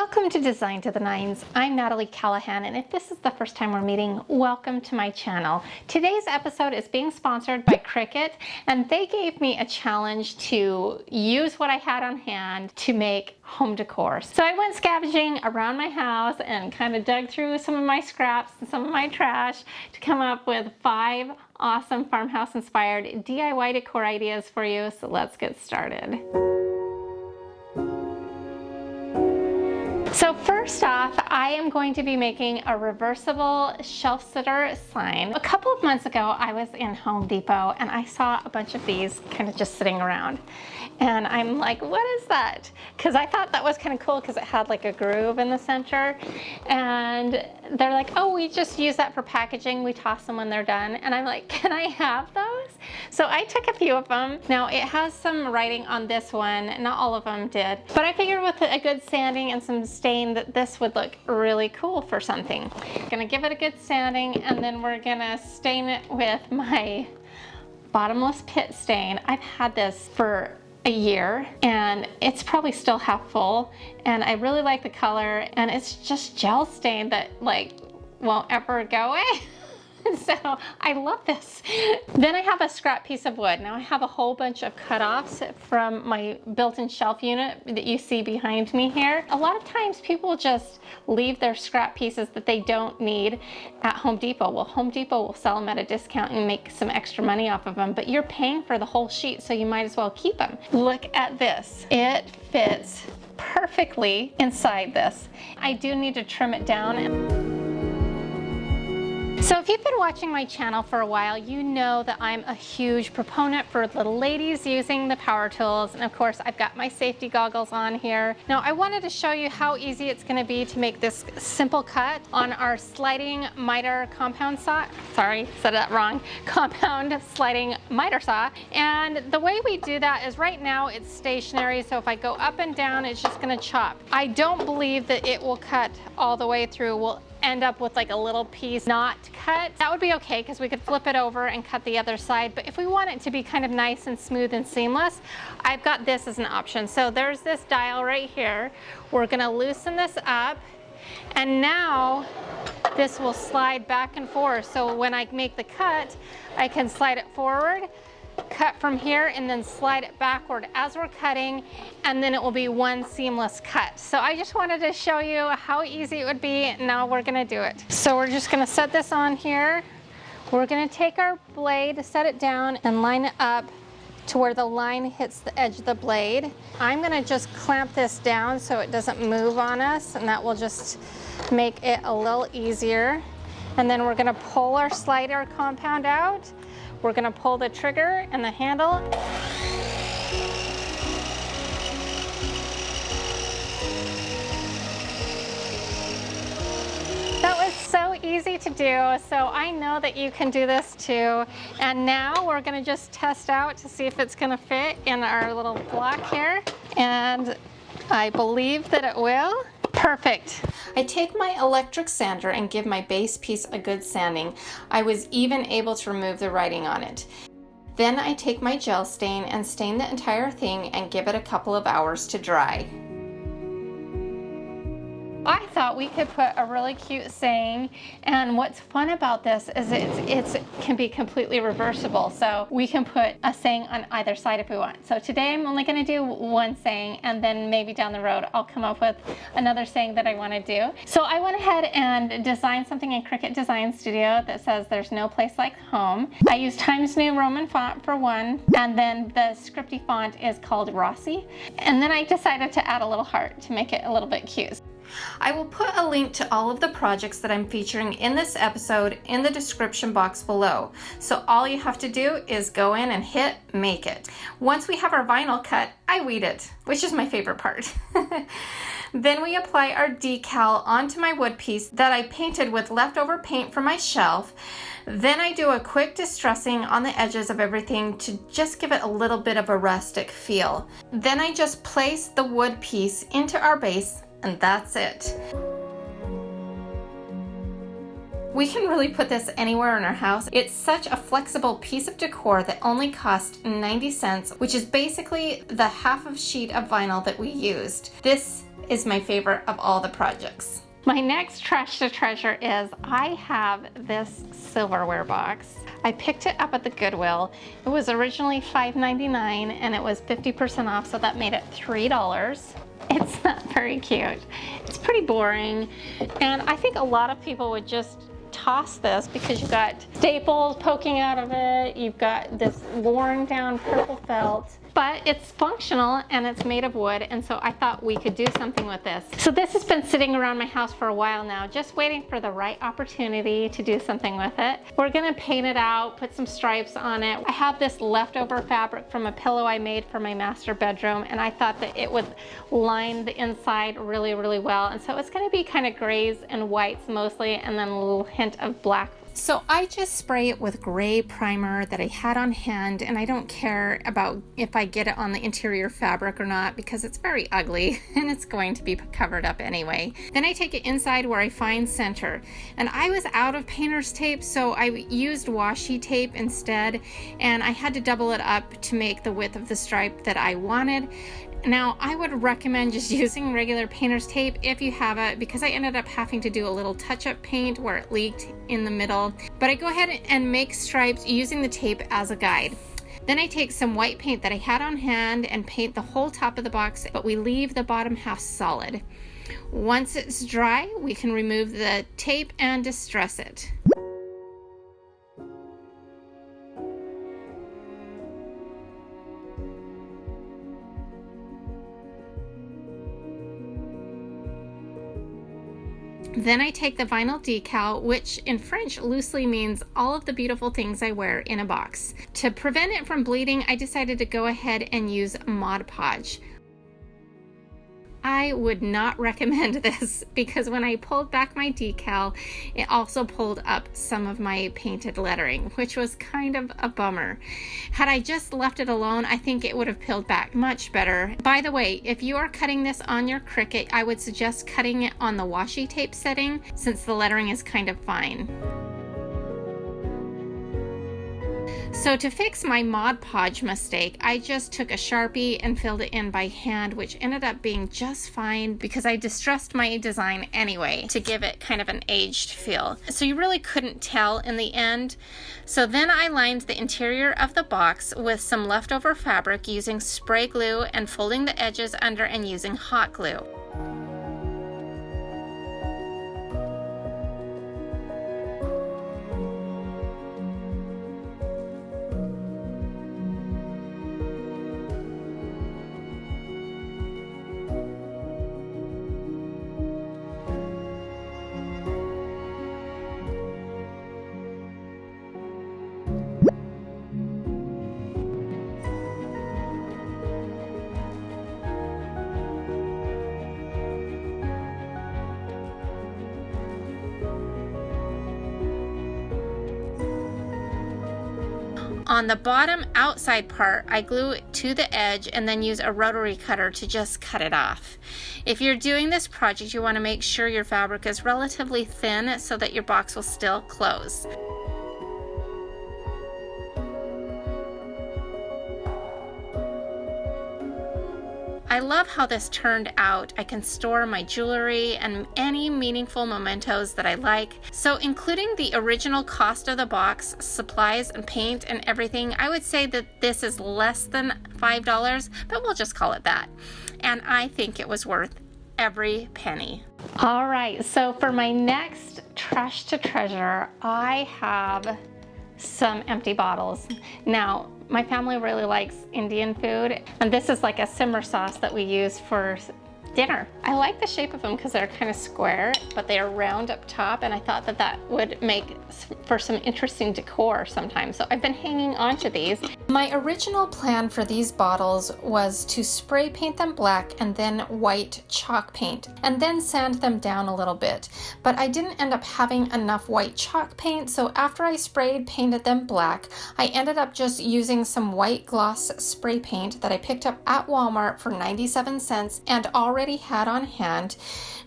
Welcome to Design to the Nines. I'm Natalie Callahan, and if this is the first time we're meeting, welcome to my channel. Today's episode is being sponsored by CRICUT, and they gave me a challenge to use what I had on hand to make home decor. So I went scavenging around my house and kind of dug through some of my scraps and some of my trash to come up with 5 awesome farmhouse inspired DIY decor ideas for you. So let's get started. So first off, I am going to be making a reversible shelf sitter sign. A couple of months ago, I was in Home Depot and I saw a bunch of these kind of just sitting around. And I'm like, what is that? Because I thought that was kind of cool because it had like a groove in the center. And they're like, oh, we just use that for packaging. We toss them when they're done. And I'm like, can I have those? So I took a few of them. Now it has some writing on this one. Not all of them did. But I figured with a good sanding and some stain that this would look really cool for something. I'm gonna give it a good sanding and then we're gonna stain it with my bottomless pit stain. I've had this for a year and it's probably still half full, and I really like the color, and it's just gel stain that like won't ever go away. So I love this. Then I have a scrap piece of wood. Now I have a whole bunch of cutoffs from my built-in shelf unit that you see behind me here. A lot of times people just leave their scrap pieces that they don't need at Home Depot. Well, Home Depot will sell them at a discount and make some extra money off of them, but you're paying for the whole sheet, so you might as well keep them. Look at this. It fits perfectly inside this. I do need to trim it down. So if you've been watching my channel for a while, you know that I'm a huge proponent for little ladies using the power tools. And of course, I've got my safety goggles on here. Now, I wanted to show you how easy it's gonna be to make this simple cut on our sliding miter compound saw. Sorry, said that wrong. Compound sliding miter saw. And the way we do that is right now it's stationary. So if I go up and down, it's just gonna chop. I don't believe that it will cut all the way through. We'll end up with like a little piece not cut. That would be okay because we could flip it over and cut the other side. But if we want it to be kind of nice and smooth and seamless, I've got this as an option. So there's this dial right here. We're gonna loosen this up, and now this will slide back and forth. So when I make the cut, I can slide it forward, cut from here, and then slide it backward as we're cutting, and then it will be one seamless cut. So I just wanted to show you how easy it would be. Now we're gonna do it. So we're just gonna set this on here. We're gonna take our blade, set it down, and line it up to where the line hits the edge of the blade. I'm gonna just clamp this down so it doesn't move on us, and that will just make it a little easier. And then we're gonna pull our slider compound out. We're gonna pull the trigger and the handle. That was so easy to do, so I know that you can do this too. And now we're gonna just test out to see if it's gonna fit in our little block here. And I believe that it will. Perfect. I take my electric sander and give my base piece a good sanding. I was even able to remove the writing on it. Then I take my gel stain and stain the entire thing and give it a couple of hours to dry. I thought we could put a really cute saying, and what's fun about this is it can be completely reversible, so we can put a saying on either side if we want. So today I'm only going to do one saying, and then maybe down the road I'll come up with another saying that I want to do. So I went ahead and designed something in CRICUT Design Studio that says there's no place like home. I used Times New Roman font for one, and then the scripty font is called Rossi, and then I decided to add a little heart to make it a little bit cute. I will put a link to all of the projects that I'm featuring in this episode in the description box below. So all you have to do is go in and hit make it. Once we have our vinyl cut, I weed it, which is my favorite part. Then we apply our decal onto my wood piece that I painted with leftover paint from my shelf. Then I do a quick distressing on the edges of everything to just give it a little bit of a rustic feel. Then I just place the wood piece into our base, and that's it. We can really put this anywhere in our house. It's such a flexible piece of decor that only cost 90 cents, which is basically the half of sheet of vinyl that we used. This is my favorite of all the projects. My next trash to treasure is I have this silverware box. I picked it up at the Goodwill. It was originally $5.99 and it was 50% off, so that made it $3. It's not very cute. It's pretty boring, and I think a lot of people would just toss this because you've got staples poking out of it, you've got this worn down purple felt, but it's functional and it's made of wood, and so I thought we could do something with this. So this has been sitting around my house for a while now, just waiting for the right opportunity to do something with it. We're gonna paint it out, put some stripes on it. I have this leftover fabric from a pillow I made for my master bedroom, and I thought that it would line the inside really, really well. And so it's gonna be kind of grays and whites mostly, and then a little hint of black. So I just spray it with gray primer that I had on hand, and I don't care about if I get it on the interior fabric or not because it's very ugly and it's going to be covered up anyway. Then I take it inside where I find center, and I was out of painter's tape, so I used washi tape instead, and I had to double it up to make the width of the stripe that I wanted. Now, I would recommend just using regular painter's tape if you have it, because I ended up having to do a little touch-up paint where it leaked in the middle. But I go ahead and make stripes using the tape as a guide. Then I take some white paint that I had on hand and paint the whole top of the box, but we leave the bottom half solid. Once it's dry, we can remove the tape and distress it. Then I take the vinyl decal, which in French loosely means all of the beautiful things I wear in a box. To prevent it from bleeding, I decided to go ahead and use Mod Podge. I would not recommend this because when I pulled back my decal, it also pulled up some of my painted lettering, which was kind of a bummer. Had I just left it alone, I think it would have peeled back much better. By the way, if you are cutting this on your Cricut, I would suggest cutting it on the washi tape setting since the lettering is kind of fine. So to fix my Mod Podge mistake, I just took a Sharpie and filled it in by hand, which ended up being just fine because I distressed my design anyway to give it kind of an aged feel. So you really couldn't tell in the end. So then I lined the interior of the box with some leftover fabric using spray glue and folding the edges under and using hot glue. On the bottom outside part, I glue it to the edge and then use a rotary cutter to just cut it off. If you're doing this project, you want to make sure your fabric is relatively thin so that your box will still close. I love how this turned out. I can store my jewelry and any meaningful mementos that I like. So including the original cost of the box, supplies and paint and everything, I would say that this is less than $5, but we'll just call it that. And I think it was worth every penny. All right, so for my next trash to treasure, I have some empty bottles. Now, my family really likes Indian food, and this is like a simmer sauce that we use for dinner. I like the shape of them because they're kind of square, but they are round up top, and I thought that that would make for some interesting decor sometimes. So I've been hanging on to these. My original plan for these bottles was to spray paint them black and then white chalk paint, and then sand them down a little bit. But I didn't end up having enough white chalk paint, so after I painted them black, I ended up just using some white gloss spray paint that I picked up at Walmart for 97 cents and already had on hand,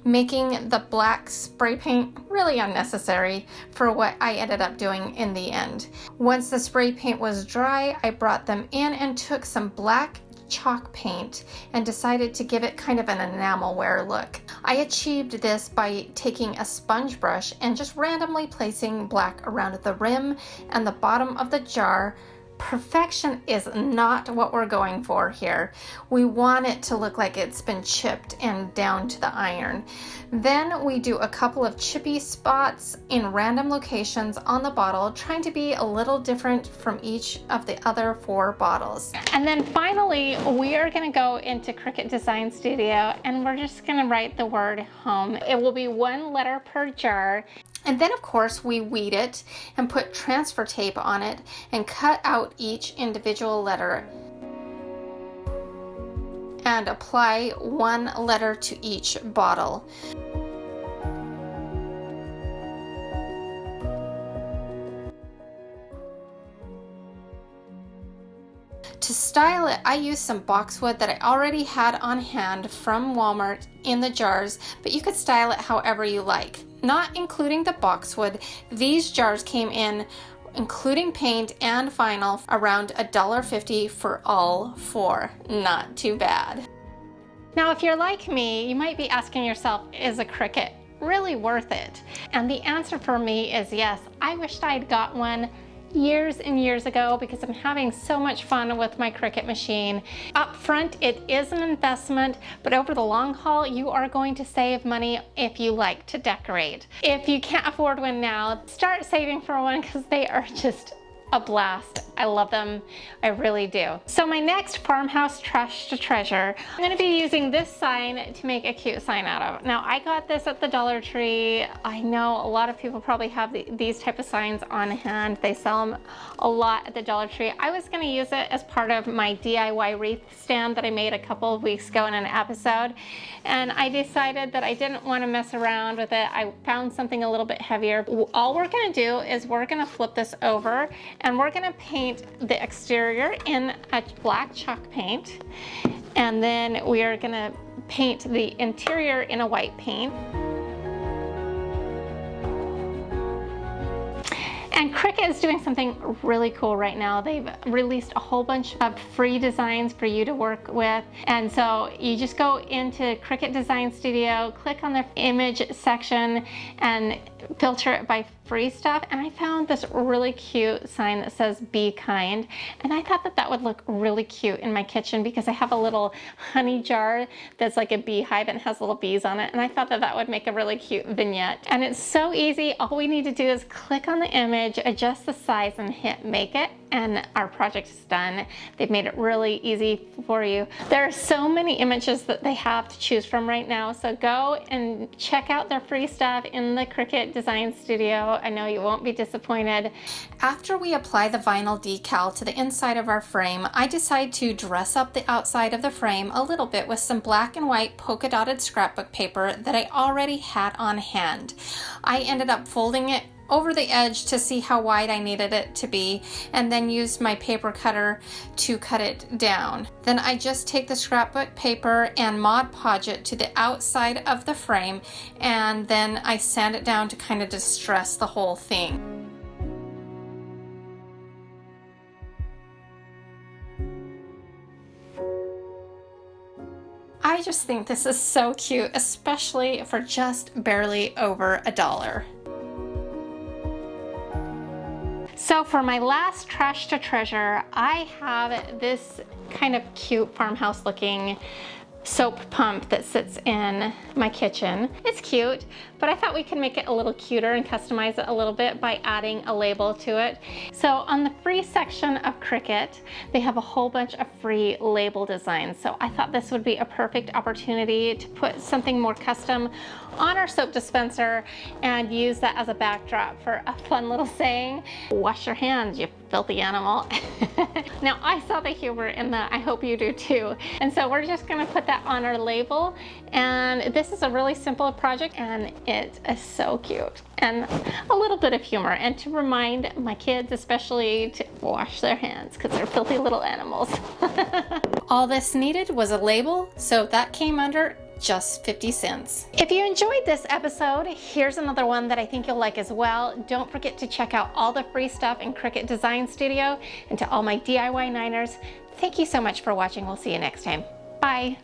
making the black spray paint really unnecessary for what I ended up doing in the end. Once the spray paint was dry, I brought them in and took some black chalk paint and decided to give it kind of an enamelware look. I achieved this by taking a sponge brush and just randomly placing black around the rim and the bottom of the jar. Perfection is not what we're going for here. We want it to look like it's been chipped and down to the iron. Then we do a couple of chippy spots in random locations on the bottle, trying to be a little different from each of the other 4 bottles. And then finally, we are going to go into Cricut Design Studio and we're just going to write the word home. It will be 1 letter per jar. And then of course we weed it and put transfer tape on it and cut out each individual letter and apply 1 letter to each bottle. To style it, I used some boxwood that I already had on hand from Walmart in the jars, but you could style it however you like. Not including the boxwood, these jars came in, including paint and vinyl, around $1.50 for all 4. Not too bad. Now, if you're like me, you might be asking yourself, is a Cricut really worth it? And the answer for me is yes. I wished I'd got one years and years ago because I'm having so much fun with my Cricut machine. Up front, it is an investment, but over the long haul, you are going to save money if you like to decorate. If you can't afford one now, start saving for one because they are just a blast. I love them. I really do. So my next farmhouse trash to treasure, I'm going to be using this sign to make a cute sign out of. Now I got this at the Dollar Tree. I know a lot of people probably have these type of signs on hand. They sell them a lot at the Dollar Tree. I was going to use it as part of my DIY wreath stand that I made a couple of weeks ago in an episode, and I decided that I didn't want to mess around with it. I found something a little bit heavier. All we're going to do is we're going to flip this over and we're going to paint the exterior in a black chalk paint, and then we are going to paint the interior in a white paint. And Cricut is doing something really cool right now. They've released a whole bunch of free designs for you to work with. And so you just go into Cricut Design Studio, click on the image section and filter it by free stuff. And I found this really cute sign that says "Be Kind." And I thought that that would look really cute in my kitchen because I have a little honey jar that's like a beehive and has little bees on it. And I thought that that would make a really cute vignette. And it's so easy. All we need to do is click on the image, adjust the size and hit make it, and our project is done. They've made it really easy for you. There are so many images that they have to choose from right now, so go and check out their free stuff in the Cricut Design Studio. I know you won't be disappointed. After we apply the vinyl decal to the inside of our frame, I decide to dress up the outside of the frame a little bit with some black and white polka dotted scrapbook paper that I already had on hand. I ended up folding it over the edge to see how wide I needed it to be, and then used my paper cutter to cut it down. Then I just take the scrapbook paper and Mod Podge it to the outside of the frame, and then I sand it down to kind of distress the whole thing. I just think this is so cute, especially for just barely over $1. So for my last trash to treasure, I have this kind of cute farmhouse looking soap pump that sits in my kitchen. It's cute, but I thought we could make it a little cuter and customize it a little bit by adding a label to it. So on the free section of Cricut, they have a whole bunch of free label designs. So I thought this would be a perfect opportunity to put something more custom on our soap dispenser and use that as a backdrop for a fun little saying. Wash your hands, you filthy animal. Now I saw the humor in that, I hope you do too. And so we're just gonna put that on our label, and this is a really simple project and it is so cute and a little bit of humor, and to remind my kids especially to wash their hands because they're filthy little animals. All this needed was a label, so that came under just 50 cents. If you enjoyed this episode, here's another one that I think you'll like as well. Don't forget to check out all the free stuff in Cricut Design Studio. And to all my DIY Niners, thank you so much for watching. We'll see you next time. Bye.